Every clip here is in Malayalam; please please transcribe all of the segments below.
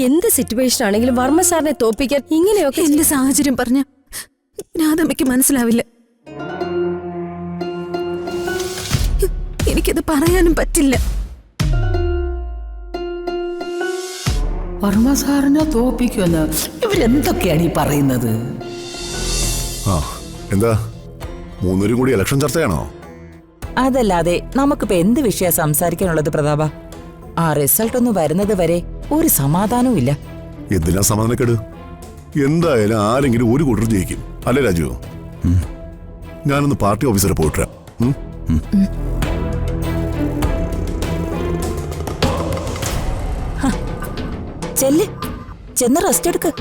എന്ത് സിറ്റുവേഷൻ ആണെങ്കിലും വർമ്മ സാറിനെ തോപ്പിക്കാൻ ഇങ്ങനെയൊക്കെ എന്റെ സാഹചര്യം പറഞ്ഞ രാധമ്മയ്ക്ക് മനസ്സിലാവില്ല. എനിക്കത് പറയാനും പറ്റില്ല. വർമ്മ സാറിനെ തോപ്പിക്കുമെന്ന് ഇവരെന്തൊക്കെയാണ് ഈ പറയുന്നത്? എന്താ മൂന്നൂരും കൂടി ഇലക്ഷൻ ചർച്ചയാണോ? അതല്ലാതെ നമുക്കിപ്പോ എന്ത് വിഷയം സംസാരിക്കാനുള്ളത് പ്രതാപ? ആ റിസൾട്ട് ഒന്ന് വരുന്നത് വരെ ഒരു സമാധാനവും ഇല്ല. എന്തിനാ സമാധാനക്കേട്? എന്തായാലും ആരെങ്കിലും ഒരു കൂട്ടർ ജയിക്കും അല്ലേ രാജു? ഞാനൊന്ന് പാർട്ടി ഓഫീസറെ പോയിട്ടാ. ചെന്ന് റെസ്റ്റ് എടുക്ക്.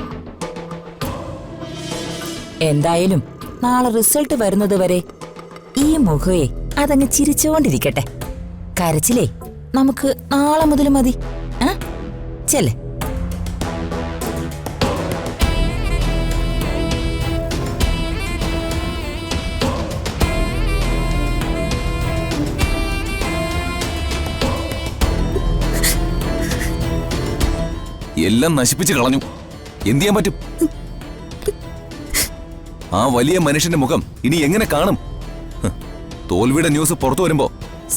എന്തായാലും നാളെ റിസൾട്ട് വരുന്നത് വരെ ഈ മുഖയെ അതങ്ങ് ചിരിച്ചുകൊണ്ടിരിക്കട്ടെ. കരച്ചിലേ നമുക്ക് നാളെ മുതൽ മതി. ചെല്ലേ. എല്ലാം നശിപ്പിച്ച് കളഞ്ഞു. എന്ത് ചെയ്യാൻ പറ്റും? ആ വലിയ മനുഷ്യന്റെ മുഖം ഇനി എങ്ങനെ കാണും? തോൽവിയുടെ ന്യൂസ് പുറത്തു വരുമ്പോ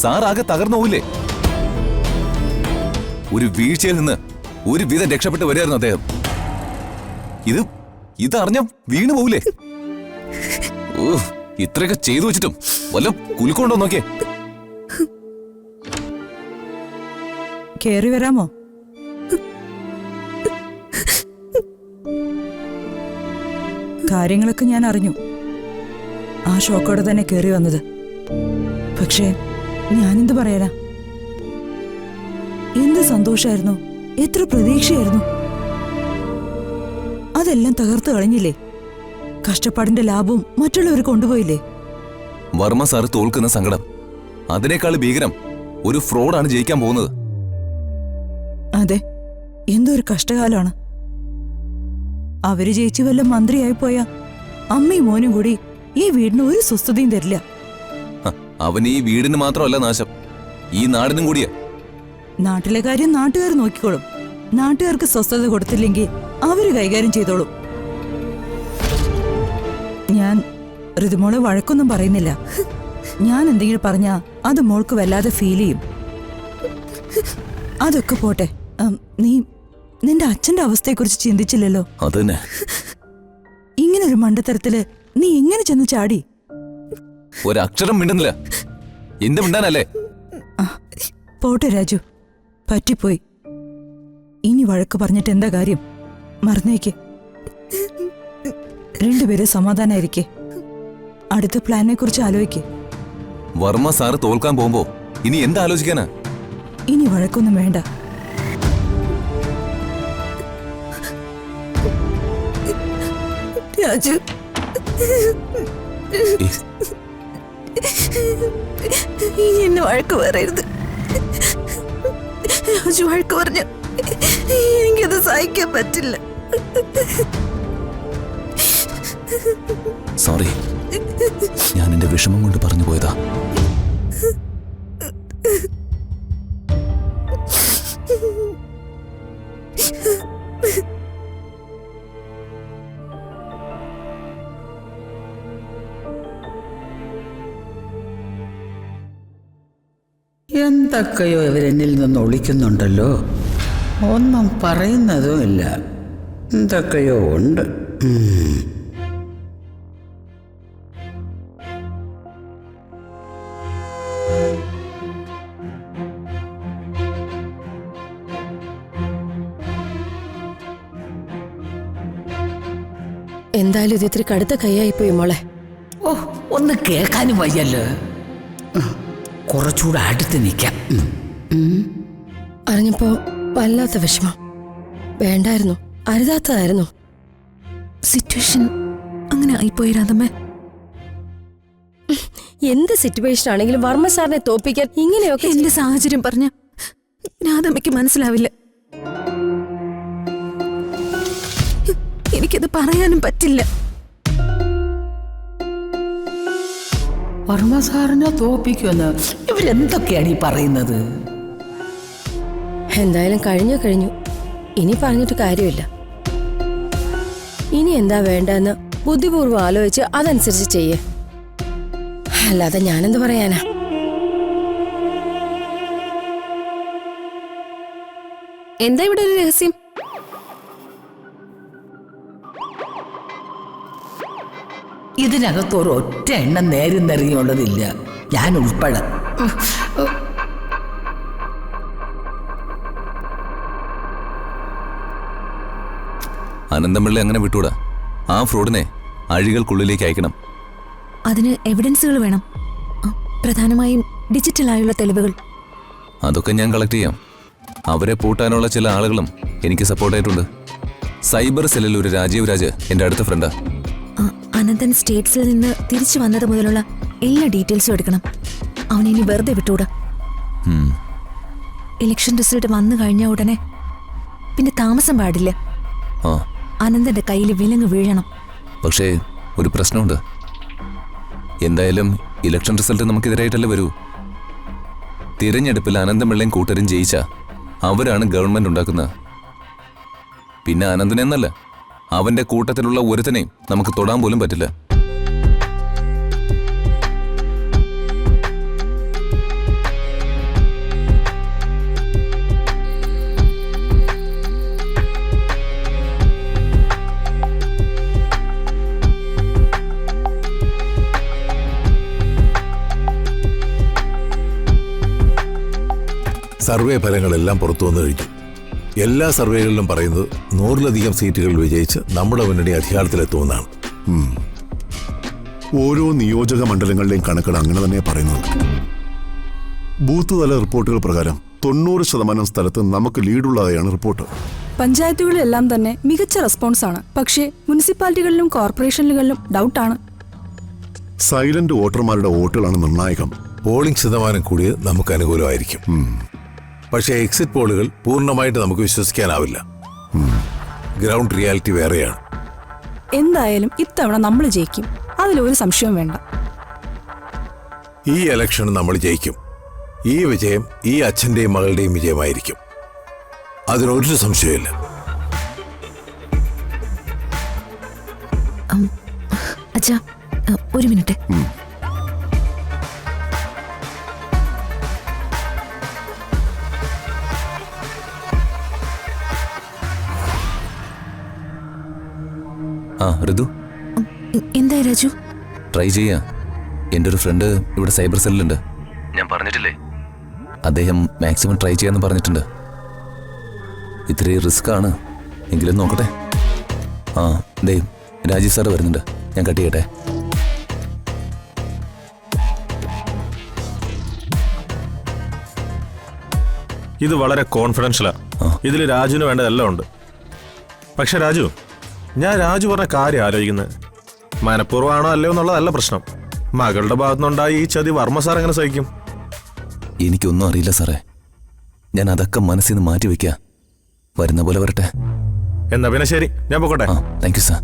സാർ ആകെ തകർന്നു പോവില്ലേ? ഒരു വീഴ്ചയിൽ നിന്ന് ഒരു വിധം രക്ഷപ്പെട്ട് വരികയായിരുന്നു അദ്ദേഹം. ഇതറിഞ്ഞ വീണു പോവില്ലേ? ഇത്രയൊക്കെ ചെയ്തു വെച്ചിട്ടും വല്ല കുലുക്കൊണ്ടോ നോക്കിയേ. കേറി വരാമോ? കാര്യങ്ങളൊക്കെ ഞാൻ അറിഞ്ഞു. ആ ഷോക്കോടെ തന്നെ കയറി വന്നത്. പക്ഷേ ഞാനെന്ത് പറയാനാ? എന്ത് സന്തോഷായിരുന്നു, എത്ര പ്രതീക്ഷയായിരുന്നു. അതെല്ലാം തകർത്ത് കളഞ്ഞില്ലേ? കഷ്ടപ്പാടിന്റെ ലാഭവും മറ്റുള്ളവർ കൊണ്ടുപോയില്ലേ? വർമ്മ സാർ തോൽക്കുന്ന സങ്കടം അതിനേക്കാൾ ഭീകരം ഒരു ഫ്രോഡാണ് ജയിക്കാൻ പോകുന്നത്. അതെ, എന്തൊരു കഷ്ടകാലമാണ്. അവര് ജയിച്ചു വല്ല മന്ത്രിയായി പോയ അമ്മയും മോനും കൂടി ഈ വീടിന് ഒരു സ്വസ്ഥതയും തരില്ല. അവൻ ഈ വീടിന് മാത്രമല്ല നാശം, ഈ നാടിനും കൂടിയാ. നാട്ടിലെ കാര്യം നാട്ടുകാർ നോക്കിക്കോളും. നാട്ടുകാർക്ക് സ്വസ്ഥത കൊടുത്തില്ലെങ്കിൽ അവര് കൈകാര്യം ചെയ്തോളും. ഞാൻ ഋതുമോളെ വഴക്കൊന്നും പറയുന്നില്ല. ഞാൻ എന്തെങ്കിലും പറഞ്ഞാ അത് മോൾക്ക് വല്ലാതെ ഫീൽ ചെയ്യും. അതൊക്കെ പോട്ടെ, നീ നിന്റെ അച്ഛന്റെ അവസ്ഥയെക്കുറിച്ച് ചിന്തിച്ചില്ലല്ലോ. അതന്നെ. ഇങ്ങനൊരു മണ്ടത്തരത്തില് നീ എങ്ങനെ ചെന്ന് ചാടി? ഒരക്ഷരം മിണ്ടുന്നില്ല. എന്ത് മിണ്ടാനല്ലേ? പോട്ടെ രാജു, പറ്റിപ്പോയി. ഇനി വഴക്ക് പറഞ്ഞിട്ട് എന്താ കാര്യം? മറന്നേക്ക്. രണ്ടുപേരും സമാധാനായിരിക്കെ. അടുത്ത പ്ലാനെ കുറിച്ച് ആലോചിക്ക്. വർമ്മ സാറ് തോൽക്കാൻ പോകുമ്പോ ഇനി എന്താലോചിക്കാനാ? ഇനി വഴക്കൊന്നും വേണ്ട. രാജു, ഇനി എന്നെ വഴക്ക് പറയരുത്. രാജു വഴക്ക് പറഞ്ഞു എനിക്കത് സഹിക്കാൻ പറ്റില്ല. സോറി, ഞാൻ എന്റെ വിഷമം കൊണ്ട് പറഞ്ഞു പോയതാ. എന്തൊക്കെയോ ഇവരെന്നിൽ നിന്ന് ഒളിക്കുന്നുണ്ടല്ലോ. ഒന്നും പറയുന്നതുമില്ല. എന്തൊക്കെയോ ഉണ്ട്. എന്തായാലും ഇത് ഇത്തിരി കടുത്ത കൈയായിപ്പോയി മോളെ. ഒന്ന് കേൾക്കാനും വയ്യല്ലോ. കുറച്ചുകൂടെ അടുത്ത് നിൽക്കാം. അറിഞ്ഞപ്പോ വല്ലാത്ത വിഷമം. വേണ്ടായിരുന്നു, അരുതാത്തതായിരുന്നു. സിറ്റുവേഷൻ അങ്ങനെ ആയിപ്പോയി രാധമ്മേ. എന്ത് സിറ്റുവേഷൻ ആണെങ്കിലും വർമ്മ സാറിനെ തോപ്പിക്കാൻ ഇങ്ങനെയൊക്കെ എന്റെ സാഹചര്യം പറഞ്ഞ രാധമ്മയ്ക്ക് മനസ്സിലാവില്ല. എനിക്കത് പറയാനും പറ്റില്ല. വർമ്മ സാറിനെ തോപ്പിക്കുമെന്ന് ഇവരെന്തൊക്കെയാണ് ഈ പറയുന്നത്? എന്തായാലും കഴിഞ്ഞു. ഇനി പറഞ്ഞിട്ട് കാര്യമില്ല. ഇനി എന്താ വേണ്ടെന്ന് ബുദ്ധിപൂർവ്വം ആലോചിച്ച് അതനുസരിച്ച് ചെയ്യേ. അല്ലാതെ ഞാനെന്ത് പറയാനാ? എന്താ ഇവിടെ ഒരു രഹസ്യം? ഇതിനകത്ത് ഒരൊറ്റ എണ്ണം നേരും നിറങ്ങിയുള്ളതില്ല, ഞാൻ ഉൾപ്പെടെ. അനന്തപിള്ളയെ അങ്ങനെ വിട്ടൂടാ. ആ ഫ്രോഡിനെ അഴികൾക്കുള്ളിലേക്ക് അയക്കണം. അതിന് എവിഡൻസുകൾ വേണം, പ്രധാനമായും ഡിജിറ്റലായുള്ള തെളിവുകൾ. അതൊക്കെ ഞാൻ കളക്ട് ചെയ്യാം. അവരെ പൂട്ടാനുള്ള ചില ആളുകളും എനിക്ക് സപ്പോർട്ടായിട്ടുണ്ട്. സൈബർ സെല്ലിൽ ഒരു രാജീവ് രാജ് എൻ്റെ അടുത്ത ഫ്രണ്ടാ. അനന്തൻ സ്റ്റേറ്റ്സിൽ നിന്ന് തിരിച്ചു വന്നത് മുതലുള്ള എല്ലാ ഡീറ്റെയിൽസും എടുക്കണം. അവനിനി വെറുതെ വിട്ടൂടാ. ഇലക്ഷൻ റിസൾട്ട് വന്നു കഴിഞ്ഞ ഉടനെ പിന്നെ താമസം പാടില്ല. അനന്തന്റെ കയ്യിൽ വിലങ്ങ് വീഴണം. പക്ഷേ ഒരു പ്രശ്നമുണ്ട്. എന്തായാലും ഇലക്ഷൻ റിസൾട്ട് നമുക്കെതിരായിട്ടല്ലേ വരൂ. തിരഞ്ഞെടുപ്പിൽ അനന്തപിള്ളയും കൂട്ടരും ജയിച്ച അവരാണ് ഗവൺമെന്റ് ഉണ്ടാക്കുന്നത്. പിന്നെ അനന്തനെന്നല്ല, അവന്റെ കൂട്ടത്തിലുള്ള ഒരുത്തനെയും നമുക്ക് തൊടാൻ പോലും പറ്റില്ല. സർവേ ഫലങ്ങളെല്ലാം പുറത്തു വന്നു കഴിഞ്ഞു. എല്ലാ സർവേകളിലും പറയുന്നത് 100-ലധികം സീറ്റുകൾ വിജയിച്ച് നമ്മുടെ മുന്നണി അധികാരത്തിലെത്തുമെന്നാണ്. ഓരോ നിയോജക മണ്ഡലങ്ങളിലെയും കണക്കുകൾ അങ്ങനെ തന്നെ പറയുന്നത്. ബൂത്ത് തല റിപ്പോർട്ടുകൾ പ്രകാരം 90% സ്ഥലത്ത് നമുക്ക് ലീഡുള്ളതായാണ് റിപ്പോർട്ട്. പഞ്ചായത്തുകളിലെല്ലാം തന്നെ മികച്ച റെസ്പോൺസാണ്. പക്ഷേ മുനിസിപ്പാലിറ്റികളിലും കോർപ്പറേഷനുകളിലും ഡൗട്ടാണ്. സൈലന്റ് വോട്ടർമാരുടെ വോട്ടുകളാണ് നിർണായകം. പോളിംഗ് ശതമാനം കൂടിയത് നമുക്ക് അനുകൂലമായിരിക്കും. പക്ഷേ എക്സിറ്റ് പോളുകൾ പൂർണ്ണമായിട്ട് നമുക്ക് വിശ്വസിക്കാനാവില്ല. ഗ്രൗണ്ട് റിയാലിറ്റി വേറെയാണ്. എന്തായാലും ഇത്തവണ നമ്മൾ ജയിക്കും, അതിലൊരു സംശയവും വേണ്ട. ഈ ഇലക്ഷൻ നമ്മൾ ജയിക്കും. ഈ വിജയം ഈ അച്ഛന്റെയും മകളുടെയും വിജയമായിരിക്കും, അതിനൊരു സംശയമില്ല. അച്ഛാ, ഒരു മിനിറ്റ്. ഋതു, എന്താ രാജു? ട്രൈ ചെയ്യാ. എൻ്റെ ഒരു ഫ്രണ്ട് ഇവിടെ സൈബർ സെല്ലുണ്ട്. ഞാൻ പറഞ്ഞിട്ടില്ലേ, അദ്ദേഹം മാക്സിമം ട്രൈ ചെയ്യാന്ന് പറഞ്ഞിട്ടുണ്ട്. ഇത്തിരി റിസ്ക് ആണ്, എങ്കിലും നോക്കട്ടെ. ദേ രാജീവ് സാറ് വരുന്നുണ്ട്, ഞാൻ കട്ട് ചെയ്യട്ടെ. ഇത് വളരെ കോൺഫിഡൻഷ്യലാ. ഇതിൽ രാജുവിന് വേണ്ടതെല്ലാം ഉണ്ട്. പക്ഷെ രാജു, ഞാൻ രാജു പറഞ്ഞ കാര്യം ആലോചിക്കുന്നത് മനഃപൂർവ്വമാണോ അല്ലയോ എന്നുള്ളതല്ല പ്രശ്നം. മകളുടെ ഭാഗത്തുനിന്നുണ്ടായി ഈ ചതി വർമ്മ സാർ എങ്ങനെ സഹിക്കും? എനിക്കൊന്നും അറിയില്ല സാറേ. ഞാൻ അതൊക്കെ മനസ്സിൽ നിന്ന് മാറ്റി വെക്കാം. വരുന്ന പോലെ വരട്ടെ. എന്നാ പിന്നെ ശരി, ഞാൻ പോകട്ടെ. Thank you sir.